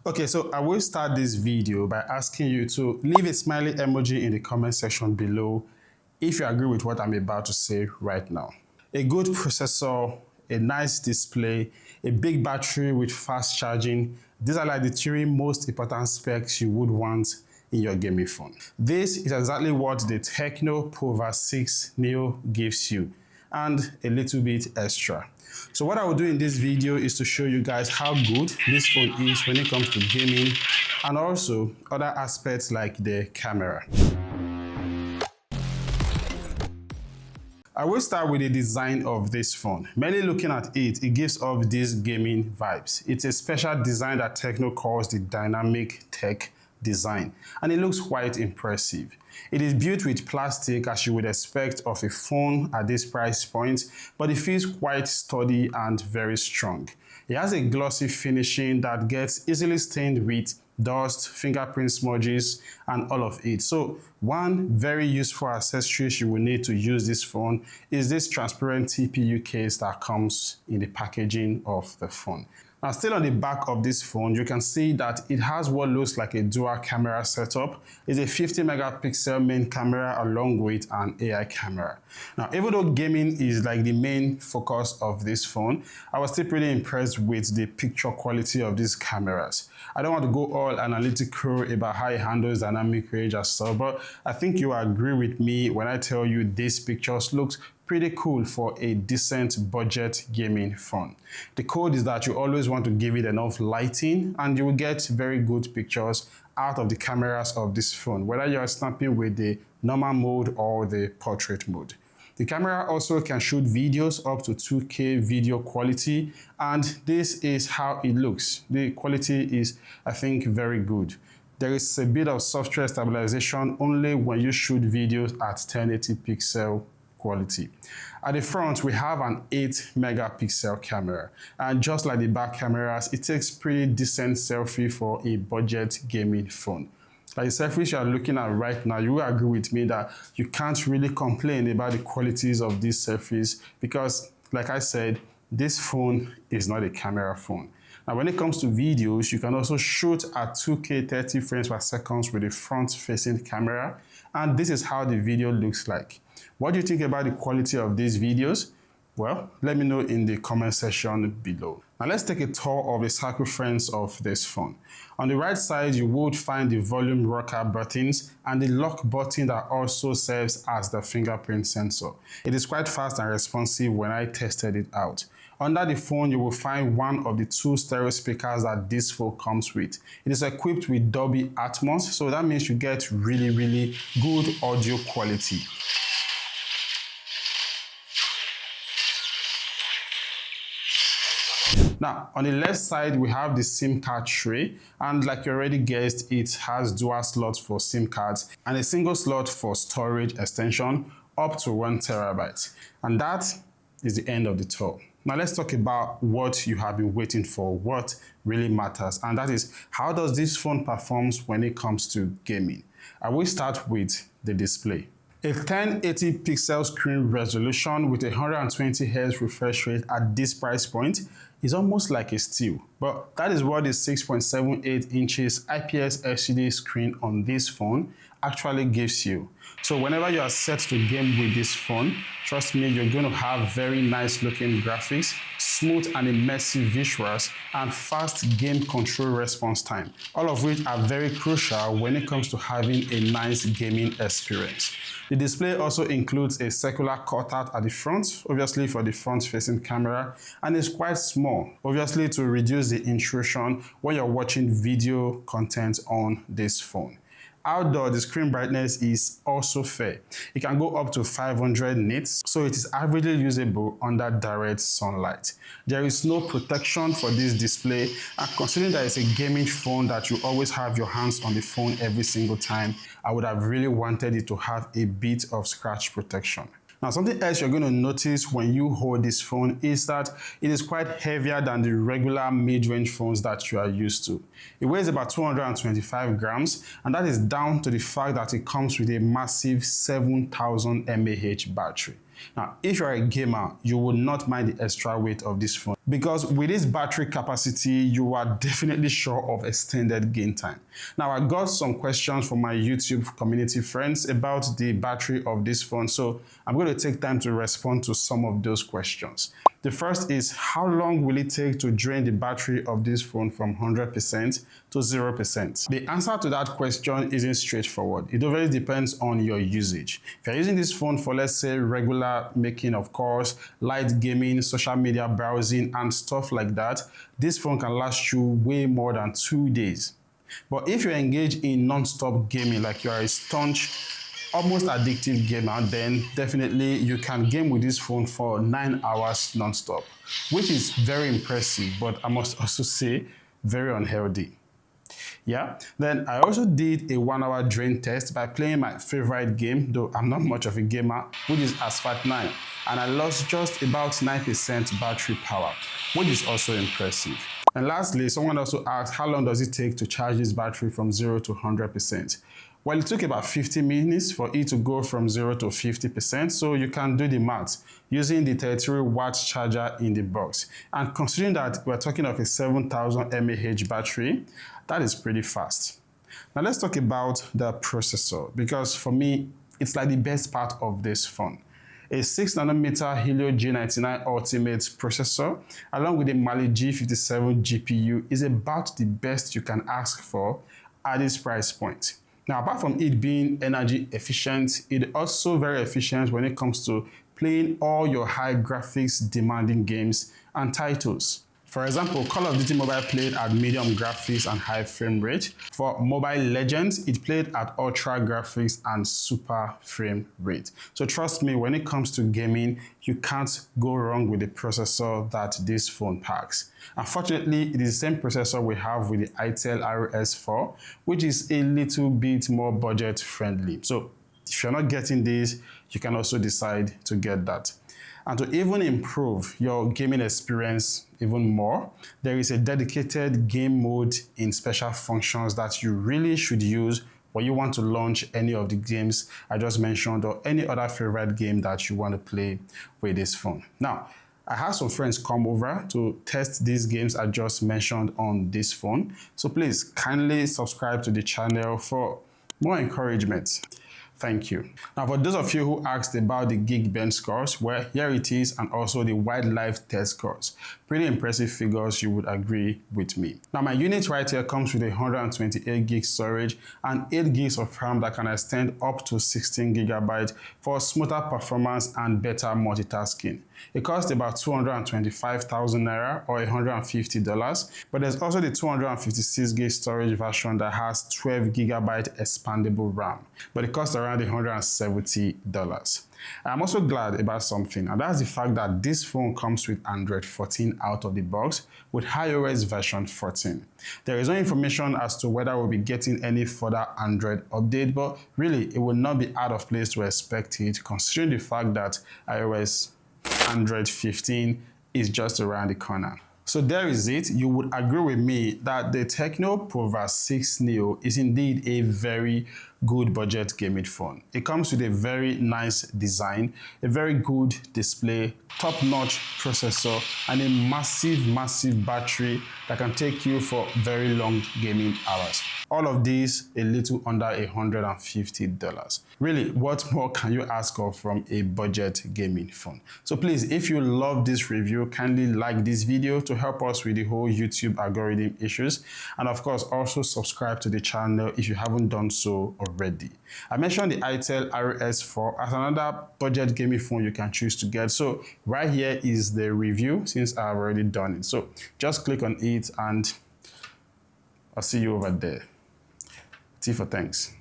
Okay, so I will start this video by asking you to leave a smiley emoji in the comment section below if you agree with what I'm about to say right now. A good processor, a nice display, a big battery with fast charging, these are like the three most important specs you would want in your gaming phone. This is exactly what the Tecno Pova 6 Neo gives you, and a little bit extra. So what I will do in this video is to show you guys how good this phone is when it comes to gaming and also other aspects like the camera. I will start with the design of this phone. Mainly looking at it, it gives off these gaming vibes. It's a special design that Tecno calls the dynamic tech design, and it looks quite impressive. It is built with plastic as you would expect of a phone at this price point, but it feels quite sturdy and very strong. It has a glossy finishing that gets easily stained with dust, fingerprint smudges, and all of it. So one very useful accessory you will need to use this phone is this transparent TPU case that comes in the packaging of the phone. Now, still on the back of this phone, you can see that it has what looks like a dual camera setup. It's a 50 megapixel main camera along with an AI camera. Now, even though gaming is like the main focus of this phone, I was still pretty impressed with the picture quality of these cameras. I don't want to go all analytical about how it handles dynamic range and stuff, but I think you agree with me when I tell you these pictures looks pretty cool for a decent budget gaming phone. The code is that you always want to give it enough lighting and you will get very good pictures out of the cameras of this phone, whether you're snapping with the normal mode or the portrait mode. The camera also can shoot videos up to 2K video quality, and this is how it looks. The quality is, I think, very good. There is a bit of software stabilization only when you shoot videos at 1080 pixel quality. At the front, we have an 8 megapixel camera, and just like the back cameras, it takes pretty decent selfie for a budget gaming phone. Like the selfies you are looking at right now, you will agree with me that you can't really complain about the qualities of these selfies because, like I said, this phone is not a camera phone. Now, when it comes to videos, you can also shoot at 2K 30 frames per second with a front-facing camera, and this is how the video looks like. What do you think about the quality of these videos? Well, let me know in the comment section below. Now let's take a tour of the circumference of this phone. On the right side, you would find the volume rocker buttons and the lock button that also serves as the fingerprint sensor. It is quite fast and responsive when I tested it out. Under the phone, you will find one of the two stereo speakers that this phone comes with. It is equipped with Dolby Atmos, so that means you get really good audio quality. Now, on the left side, we have the SIM card tray, and like you already guessed, it has dual slots for SIM cards and a single slot for storage extension up to 1 terabyte. And that is the end of the tour. Now let's talk about what you have been waiting for, what really matters, and that is how does this phone perform when it comes to gaming. I will start with the display. A 1080 pixel screen resolution with a 120 Hz refresh rate at this price point is almost like a steal, but that is what the 6.78 inches IPS LCD screen on this phone actually gives you. So whenever you are set to game with this phone, trust me, you're going to have very nice looking graphics, smooth and immersive visuals, and fast game control response time, all of which are very crucial when it comes to having a nice gaming experience. The display also includes a circular cutout at the front, obviously for the front-facing camera, and it's quite small, obviously to reduce the intrusion when you're watching video content on this phone. Outdoor, the screen brightness is also fair. It can go up to 500 nits, so it is averagely usable under direct sunlight. There is no protection for this display, and considering that it's a gaming phone that you always have your hands on the phone every single time, I would have really wanted it to have a bit of scratch protection. Now, something else you're going to notice when you hold this phone is that it is quite heavier than the regular mid-range phones that you are used to. It weighs about 225 grams, and that is down to the fact that it comes with a massive 7000 mAh battery. Now, if you're a gamer, you will not mind the extra weight of this phone. because with this battery capacity, you are definitely sure of extended game time. Now, I got some questions from my YouTube community friends about the battery of this phone, so I'm going to take time to respond to some of those questions. The first is, how long will it take to drain the battery of this phone from 100% to 0%? The answer to that question isn't straightforward. It always depends on your usage. If you're using this phone for, let's say, regular making of calls, light gaming, social media browsing, and stuff like that, this phone can last you way more than 2 days. But if you engage in non-stop gaming, like you are a staunch, almost addictive gamer, then definitely you can game with this phone for 9 hours non-stop, which is very impressive, but I must also say very unhealthy. Yeah, then I also did a 1 hour drain test by playing my favorite game, though I'm not much of a gamer, which is Asphalt 9, and I lost just about 9% battery power, which is also impressive. And lastly, someone also asked, how long does it take to charge this battery from 0 to 100%? Well, it took about 50 minutes for it to go from 0 to 50%, so you can do the math using the 33 watts charger in the box. And considering that we're talking of a 7000 mAh battery, that is pretty fast. Now let's talk about the processor, because for me, it's like the best part of this phone. A 6nm Helio G99 Ultimate processor, along with a Mali G57 GPU, is about the best you can ask for at this price point. Now, apart from it being energy efficient, it's also very efficient when it comes to playing all your high graphics demanding games and titles. For example, Call of Duty Mobile played at medium graphics and high frame rate. For Mobile Legends, it played at ultra graphics and super frame rate. So trust me, when it comes to gaming, you can't go wrong with the processor that this phone packs. Unfortunately, it is the same processor we have with the Itel RS4, which is a little bit more budget friendly. So if you're not getting this, you can also decide to get that. And to even improve your gaming experience even more, there is a dedicated game mode in special functions that you really should use when you want to launch any of the games I just mentioned or any other favorite game that you want to play with this phone. Now, I had some friends come over to test these games I just mentioned on this phone. So please kindly subscribe to the channel for more encouragement. Thank you. Now, for those of you who asked about the Geekbench scores, well, here it is, and also the wildlife test scores. Pretty impressive figures, you would agree with me. Now, my unit right here comes with a 128 gig storage and 8 gigs of RAM that can extend up to 16 gigabytes for smoother performance and better multitasking. It costs about 225,000 Naira or $150, but there's also the 256 gig storage version that has 12 gigabyte expandable RAM, but it costs around $170. I'm also glad about something, and that's the fact that this phone comes with Android 14 out of the box with iOS version 14. There is no information as to whether we'll be getting any further Android update, but really it will not be out of place to expect it, considering the fact that Android 15 is just around the corner. So there is it. You would agree with me that the Tecno Pova 6 Neo is indeed a very good budget gaming phone. It comes with a very nice design, a very good display, top-notch processor, and a massive battery that can take you for very long gaming hours. All of these a little under $150. Really, what more can you ask of from a budget gaming phone? So please, if you love this review, kindly like this video to help us with the whole YouTube algorithm issues. And of course, also subscribe to the channel if you haven't done so already. I mentioned the Itel RS4 as another budget gaming phone you can choose to get. So right here is the review since I've already done it. So just click on it and I'll see you over there. T for thanks.